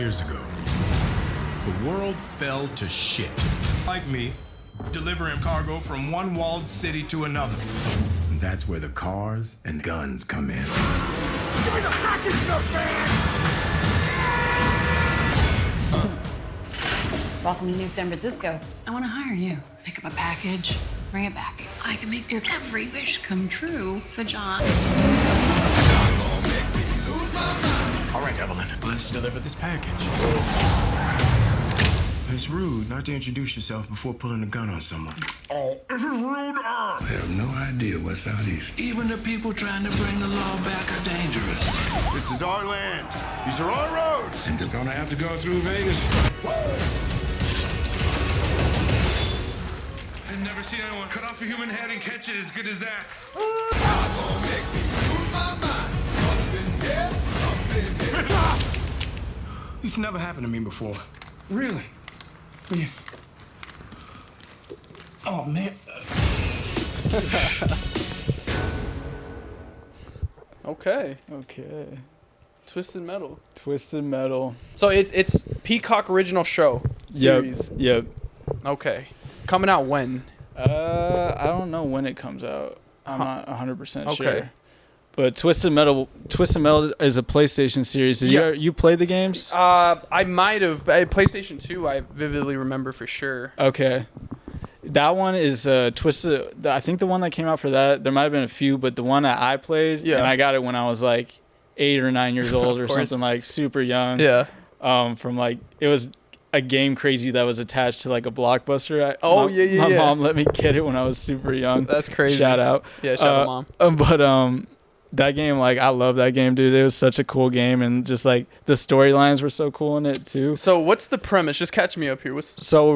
years ago, the world fell to shit. Like me, delivering cargo from one walled city to another. And that's where the cars and guns come in. Give me the package, man! Welcome to New San Francisco. I want to hire you. Pick up a package, bring it back. I can make your every wish come true. So, John. All right, Evelyn, let's deliver this package. It's rude not to introduce yourself before pulling a gun on someone. Oh, this is rude. I have no idea what's out east. Even the people trying to bring the law back are dangerous. This is our land. These are our roads. And they're gonna have to go through Vegas. I've never seen anyone cut off a human head and catch it as good as that. This never happened to me before. Really? Yeah. Oh, man. Okay. Twisted Metal. Twisted Metal. So it's Peacock original show series. Yep. Okay. Coming out when? I don't know when it comes out. I'm not 100% sure. Okay. But Twisted Metal is a PlayStation series. Did you play the games? I might have. PlayStation 2, I vividly remember for sure. Okay. That one is Twisted. I think the one that came out for that, there might have been a few, but the one that I played, and I got it when I was like 8 or 9 years old or something, like super young. Yeah. From like, it was a game crazy that was attached to like a Blockbuster. My mom let me get it when I was super young. That's crazy. Shout out. Yeah, shout out, Mom. But that game, like, I love that game, dude. It was such a cool game, and just like the storylines were so cool in it too. So what's the premise? Just catch me up here. So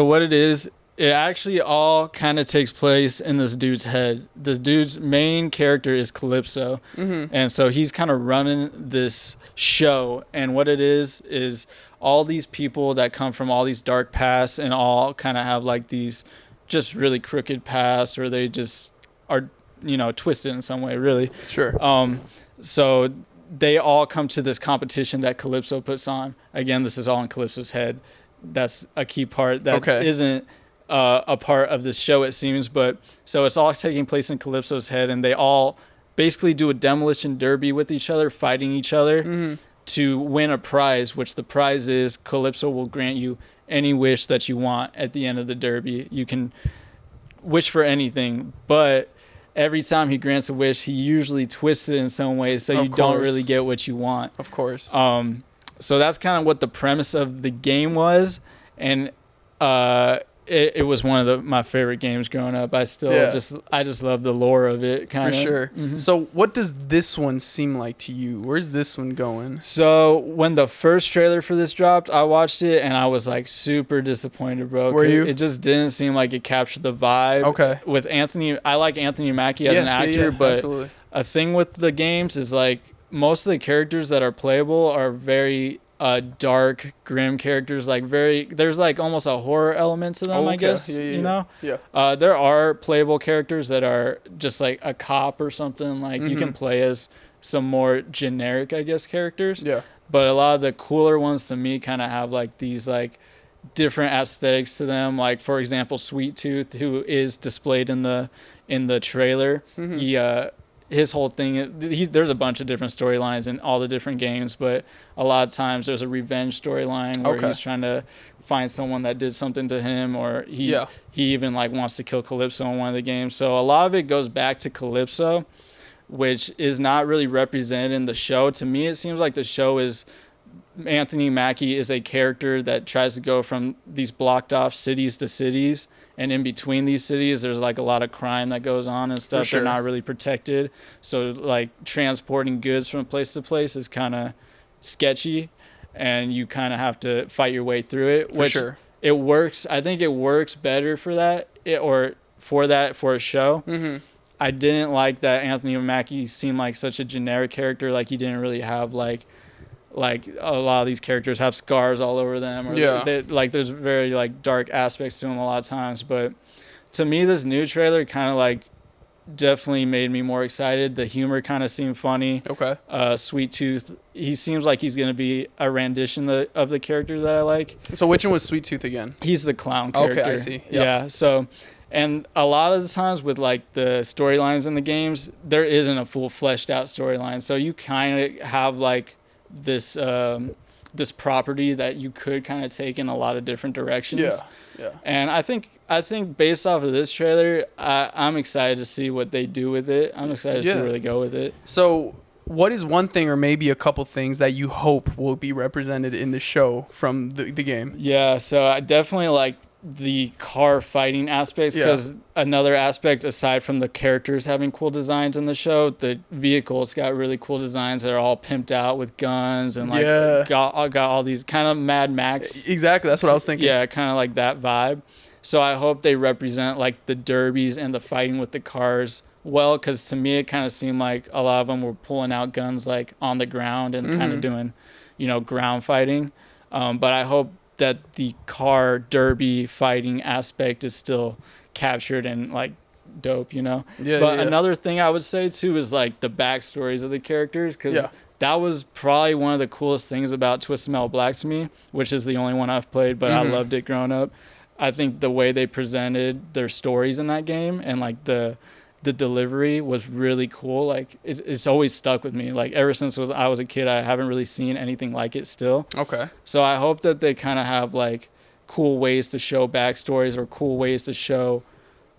what it is, it actually all kind of takes place in this dude's head. The dude's main character is Calypso, and so he's kind of running this show. And what it is all these people that come from all these dark pasts and all kind of have like these just really crooked pasts, or they just are, twisted in some way, really. Sure. So they all come to this competition that Calypso puts on. Again, this is all in Calypso's head. That's a key part that isn't a part of this show, it seems. But so it's all taking place in Calypso's head, and they all basically do a demolition derby with each other, fighting each other to win a prize, which the prize is Calypso will grant you any wish that you want at the end of the derby. You can wish for anything, but every time he grants a wish, he usually twists it in some way so you don't really get what you want. Of course. So that's kind of what the premise of the game was, and it was one of my favorite games growing up. I just love the lore of it, kind of. For sure. So what does this one seem like to you? Where's this one going? So when the first trailer for this dropped, I watched it and I was like super disappointed, bro. Were you? It just didn't seem like it captured the vibe. Okay. With Anthony, I like Anthony Mackie as an actor, but absolutely. A thing with the games is like most of the characters that are playable are very dark, grim characters. Like there's like almost a horror element to them, I guess. Yeah. There are playable characters that are just like a cop or something. Like you can play as some more generic, I guess, characters. Yeah. But a lot of the cooler ones to me kind of have like these like different aesthetics to them. Like for example, Sweet Tooth, who is displayed in the trailer. His whole thing, there's a bunch of different storylines in all the different games, but a lot of times there's a revenge storyline where he's trying to find someone that did something to him, or he even like wants to kill Calypso in one of the games. So a lot of it goes back to Calypso, which is not really represented in the show. To me, it seems like the show is Anthony Mackie is a character that tries to go from these blocked off cities to cities. And in between these cities, there's like a lot of crime that goes on and stuff. They're not really protected. So like transporting goods from place to place is kind of sketchy, and you kind of have to fight your way through it. It works. I think it works better for that, for a show. I didn't like that Anthony Mackie seemed like such a generic character. Like he didn't really have like a lot of these characters have scars all over them, or there's very like dark aspects to them a lot of times. But to me, this new trailer kind of like definitely made me more excited. The humor kind of seemed funny. Okay. Sweet Tooth, he seems like he's going to be a rendition of the character that I like. So which one was Sweet Tooth again? He's the clown character. Okay, I see. Yep. Yeah, so, and a lot of the times with like the storylines in the games, there isn't a full fleshed out storyline. So you kind of have like this this property that you could kind of take in a lot of different directions. Yeah. And I think based off of this trailer, I'm excited to see what they do with it. I'm excited to see where they go with it. So what is one thing or maybe a couple things that you hope will be represented in the show from the game? Yeah, so I definitely like the car fighting aspects, because another aspect aside from the characters having cool designs in the show, the vehicles got really cool designs that are all pimped out with guns and like got all these kind of Mad Max. Exactly, that's what I was thinking. Yeah, kind of like that vibe. So I hope they represent like the derbies and the fighting with the cars well, because to me it kind of seemed like a lot of them were pulling out guns like on the ground and kind of doing, ground fighting. But I hope that the car derby fighting aspect is still captured and like dope, Another thing I would say too is like the backstories of the characters, because that was probably one of the coolest things about Twisted Metal Black to me, which is the only one I've played, but I loved it growing up. I think the way they presented their stories in that game and like the delivery was really cool. Like it's always stuck with me. Like ever since I was a kid, I haven't really seen anything like it still. Okay. So I hope that they kind of have like cool ways to show backstories or cool ways to show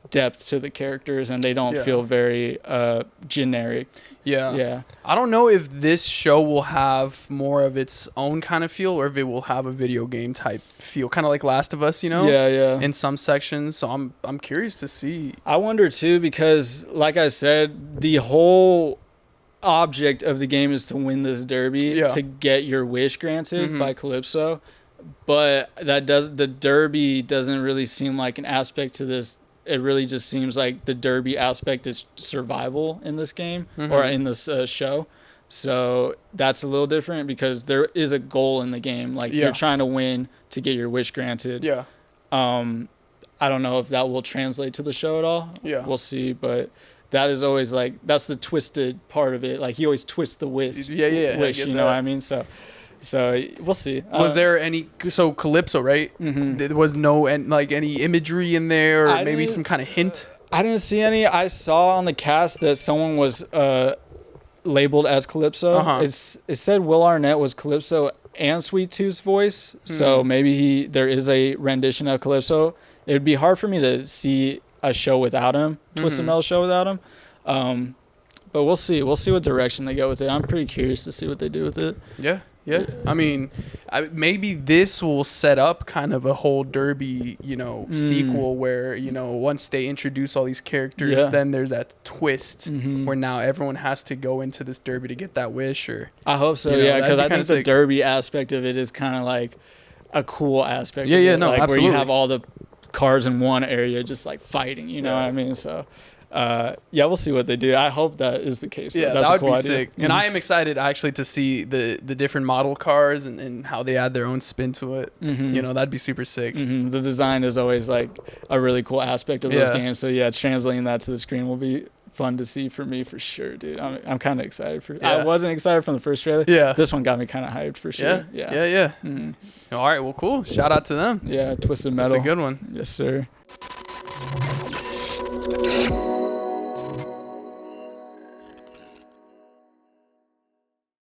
depth to the characters, and they don't feel very generic. Yeah. I don't know if this show will have more of its own kind of feel or if it will have a video game type feel, kind of like Last of Us, Yeah. in some sections. So I'm curious to see. I wonder too, because like I said, the whole object of the game is to win this derby to get your wish granted by Calypso, but the derby doesn't really seem like an aspect to this. It really just seems like the derby aspect is survival in this game or in this show. So that's a little different, because there is a goal in the game. Like you're trying to win to get your wish granted. Yeah. I don't know if that will translate to the show at all. Yeah. We'll see. But that is always like, that's the twisted part of it. Like he always twists the wish. Wish, you know what I mean? So we'll see. Was there any Calypso, right? There was no any imagery in there, or maybe some kind of hint? I didn't see any. I saw on the cast that someone was labeled as Calypso. It said Will Arnett was Calypso and Sweet Tooth's voice. So maybe there is a rendition of Calypso. It would be hard for me to see a show without him, Twisted Metal show without him. But we'll see. We'll see what direction they go with it. I'm pretty curious to see what they do with it. Yeah. I mean, maybe this will set up kind of a whole derby, sequel where, once they introduce all these characters, then there's that twist where now everyone has to go into this derby to get that wish. Or I hope so, because I think the derby aspect of it is kind of like a cool aspect. No, like absolutely. Where you have all the cars in one area just like fighting, you know what I mean? So we'll see what they do. I hope that is the case. Yeah, that's that would cool be idea. sick. And I am excited actually to see the different model cars and how they add their own spin to it. That'd be super sick. The design is always like a really cool aspect of those games. So translating that to the screen will be fun to see for me for sure, dude. I'm kind of excited for. I wasn't excited from the first trailer. Yeah, this one got me kind of hyped for sure. Yeah. All right, well, cool. Shout out to them. Yeah, Twisted Metal. That's a good one. Yes, sir.